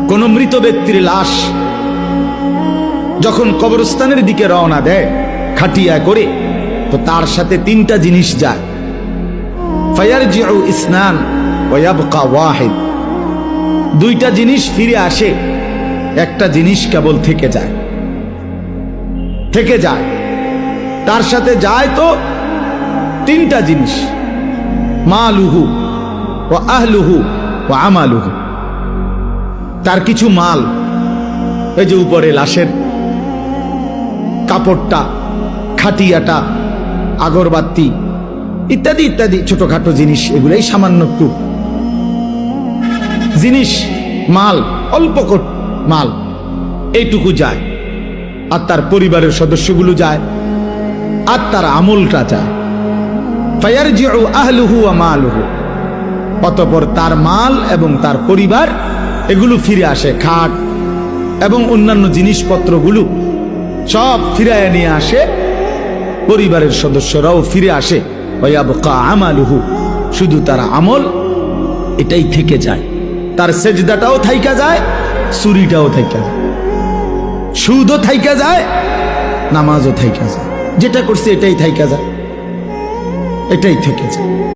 কোন মৃত ব্যক্তির লাশ যখন কবরস্থানের দিকে রওনা দেয় খাটিয়া করে, তো তার সাথে তিনটা জিনিস যায়। ফায়ারজিউ ইসনান ওয়া ইয়াবকা ওয়াহিদ, দুইটা জিনিস ফিরে আসে, একটা জিনিস কেবল থেকে যায়। তার সাথে যায় তো তিনটা জিনিস, মালুহু ওয়া আহলুহু ওয়া আমালুহু। তার কিছু মাল, এই যে উপরে লাশের কাপড়টা, খাটিয়াটা, আগরবাতি ইত্যাদি ইত্যাদি ছোটখাটো জিনিস, এগুলাই সামান্য একটু জিনিস, মাল, অল্প মাল, এইটুকু যায়। আর তার পরিবারের সদস্যগুলো যায়, আর তার আমলটা যায়। ফায়ারজিউ আহলুহু ওয়া মালুহু, অতঃপর তার মাল এবং তার পরিবার এগুলো ফিরে আসে। খাট এবং অন্যান্য জিনিসপত্রগুলো সব ফিরায় নিয়ে আসে, পরিবারের সদস্যরাও ফিরে আসে। ওয়া ইয়াবকা আমালুহু, শুধু তার আমল এটাই থেকে যায়। তার সেজদাটাও থাইকা যায়, চুরিটাও থাইকা যায়, সুদও থাইকা যায়, নামাজও থাইকা যায়, যেটা করছে এটাই থাইকা যায়, এটাই থেকে যায়।